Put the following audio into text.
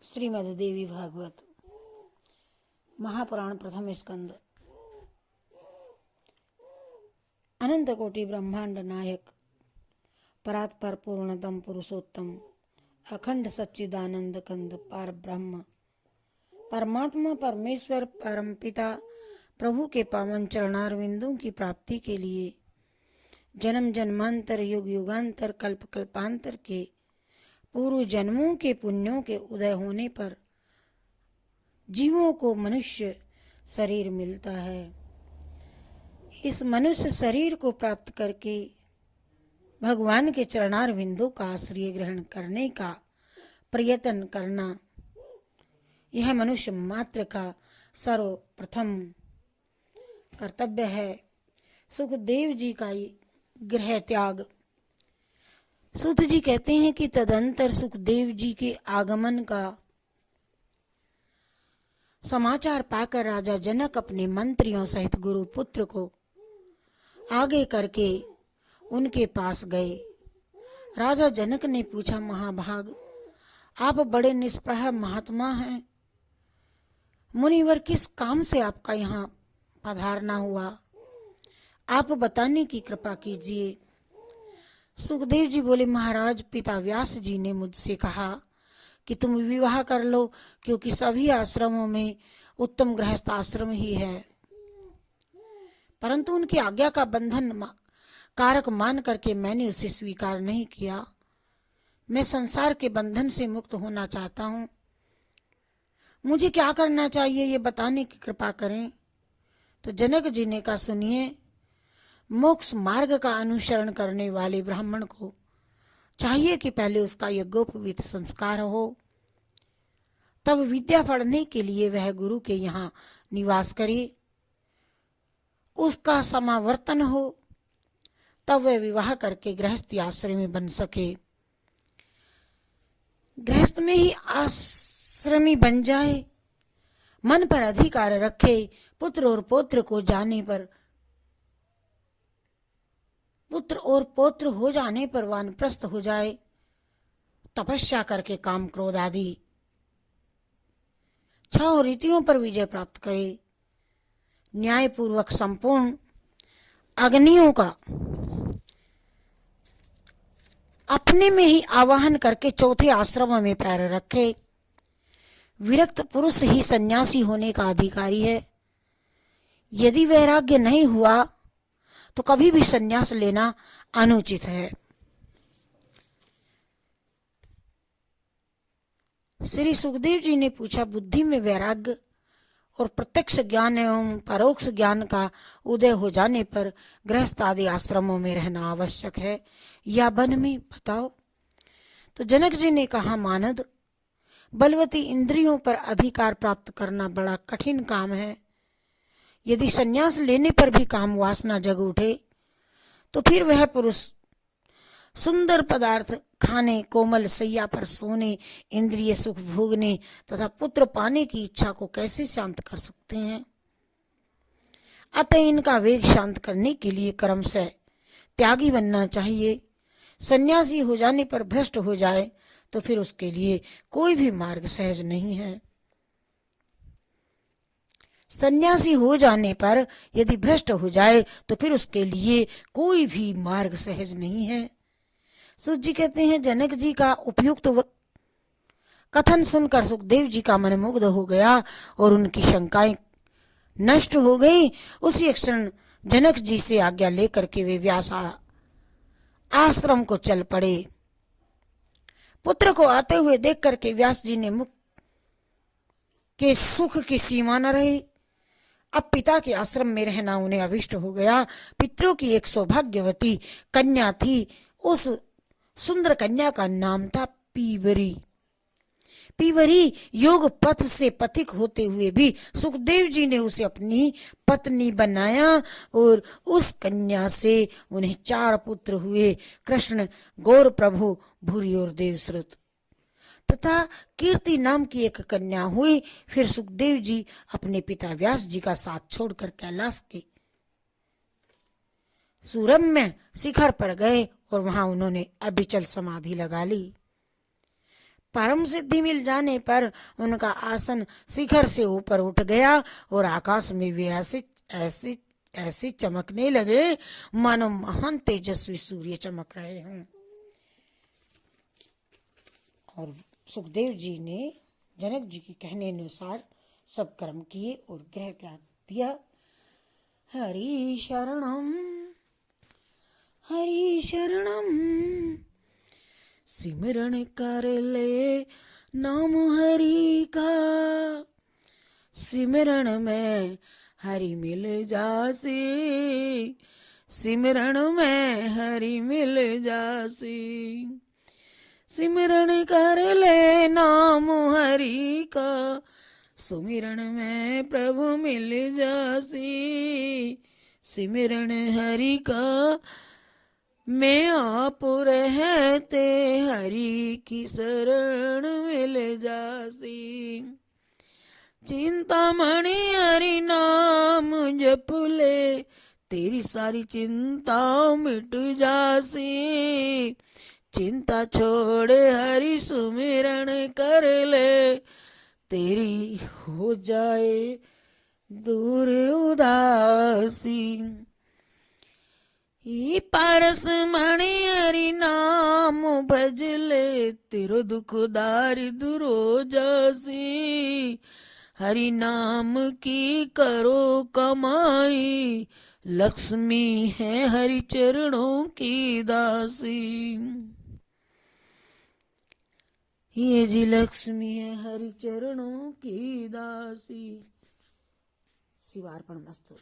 श्रीमद् देवी भागवत महापुराण प्रथम स्कंद। अनंत कोटि ब्रह्मांड नायक परात्पर पूर्णतम पुरुषोत्तम अखंड सच्चिदानंद कंद पार ब्रह्म परमात्मा परमेश्वर परमपिता प्रभु के पावन चरणारविंदों की प्राप्ति के लिए जन्म जन्मांतर युग युगांतर कल्प कल्पांतर के पूर्व जन्मों के पुण्यों के उदय होने पर जीवों को मनुष्य शरीर मिलता है। इस मनुष्य शरीर को प्राप्त करके भगवान के चरणार विंदों का आश्रय ग्रहण करने का प्रयत्न करना, यह मनुष्य मात्र का सर्वप्रथम कर्तव्य है। सुखदेव जी का गृह त्याग। सूत जी कहते हैं कि तदंतर सुखदेव जी के आगमन का समाचार पाकर राजा जनक अपने मंत्रियों सहित गुरु पुत्र को आगे करके उनके पास गए। राजा जनक ने पूछा, महाभाग, आप बड़े निष्प्रह महात्मा हैं, मुनिवर किस काम से आपका यहाँ पधारना हुआ, आप बताने की कृपा कीजिए। सुखदेव जी बोले, महाराज, पिता व्यास जी ने मुझसे कहा कि तुम विवाह कर लो, क्योंकि सभी आश्रमों में उत्तम गृहस्थ आश्रम ही है। परंतु उनकी आज्ञा का बंधन कारक मान करके मैंने उसे स्वीकार नहीं किया। मैं संसार के बंधन से मुक्त होना चाहता हूँ, मुझे क्या करना चाहिए ये बताने की कृपा करें। तो जनक जी ने कहा, सुनिए, मोक्ष मार्ग का अनुसरण करने वाले ब्राह्मण को चाहिए कि पहले उसका यज्ञोपवीत संस्कार हो, तब विद्या पढ़ने के लिए वह गुरु के यहाँ निवास करे, उसका समावर्तन हो, तब वह विवाह करके गृहस्थी आश्रय में बन सके। गृहस्थ में ही आश्रमी बन जाए, मन पर अधिकार रखे, पुत्र और पौत्र हो जाने पर वानप्रस्थ हो जाए, तपस्या करके काम क्रोध आदि 6 रीतियों पर विजय प्राप्त करे, न्यायपूर्वक संपूर्ण अग्नियों का अपने में ही आवाहन करके चौथे आश्रम में पैर रखे। विरक्त पुरुष ही सन्यासी होने का अधिकारी है। यदि वैराग्य नहीं हुआ तो कभी भी सन्यास लेना अनुचित है। श्री सुखदेव जी ने पूछा, बुद्धि में वैराग्य और प्रत्यक्ष ज्ञान एवं परोक्ष ज्ञान का उदय हो जाने पर गृहस्थ आदि आश्रमों में रहना आवश्यक है या वन में, बताओ। तो जनक जी ने कहा, मानद, बलवती इंद्रियों पर अधिकार प्राप्त करना बड़ा कठिन काम है। यदि संन्यास लेने पर भी काम वासना जग उठे तो फिर वह पुरुष सुंदर पदार्थ खाने, कोमल सैया पर सोने, इंद्रिय सुख भोगने तथा पुत्र पाने की इच्छा को कैसे शांत कर सकते हैं। अतः इनका वेग शांत करने के लिए क्रमशः त्यागी बनना चाहिए। सन्यासी हो जाने पर भ्रष्ट हो जाए तो फिर उसके लिए कोई भी मार्ग सहज नहीं है। सन्यासी हो जाने पर यदि भ्रष्ट हो जाए तो फिर उसके लिए कोई भी मार्ग सहज नहीं है। सूत जी कहते हैं, जनक जी का उपयुक्त कथन सुनकर सुखदेव जी का मन मुग्ध हो गया और उनकी शंकाएं नष्ट हो गई। उसी क्षण जनक जी से आज्ञा लेकर के वे व्यास आश्रम को चल पड़े। पुत्र को आते हुए देख करके व्यास जी ने मुख के सुख की सीमा न रही। अब पिता के आश्रम में रहना उन्हें अभिष्ट हो गया। पितरों की एक सौभाग्यवती कन्या थी। उस सुंदर कन्या का नाम था पीवरी। पीवरी योग पथ से पथिक होते हुए भी सुखदेव जी ने उसे अपनी पत्नी बनाया और उस कन्या से उन्हें 4 पुत्र हुए, कृष्ण, गौर प्रभु, भूरी और देवश्रुत तथा कीर्ति नाम की एक कन्या हुई। फिर सुखदेव जी अपने पिता व्यास जी का साथ छोड़कर कैलाश के सुरम्य शिखर पर गए और वहां उन्होंने अविचल समाधि लगा ली। परम सिद्धि मिल जाने पर उनका आसन शिखर से ऊपर उठ गया और आकाश में भी ऐसे ऐसे ऐसे चमकने लगे मानो महान तेजस्वी सूर्य चमक रहे हों। और सुखदेव जी ने जनक जी के कहने अनुसार सब कर्म किए और गृह त्याग दिया। हरि शरणम हरि शरणम, सिमरण कर ले नाम हरि का, सिमरण में हरि मिल जासी, सिमरण में हरि मिल जासी। सिमरण कर ले नाम हरि का, सुमिरन में प्रभु मिल जासी, सिमरण हरि का मैं आप रहते हरि की शरण मिल जासी। चिंतामणि हरि नाम जप ले, तेरी सारी चिंता मिट जासी, चिंता छोड़ हरि सुमिरन कर ले, तेरी हो जाए दूर उदासी। ये पारस मणि हरि नाम भज ले, तेरो दुख दारि दूर हो जासी, हरि नाम की करो कमाई, लक्ष्मी है हरि चरणों की दासी। ये जी लक्ष्मी है हरि चरणों की दासी। शिवार्पण मस्तु।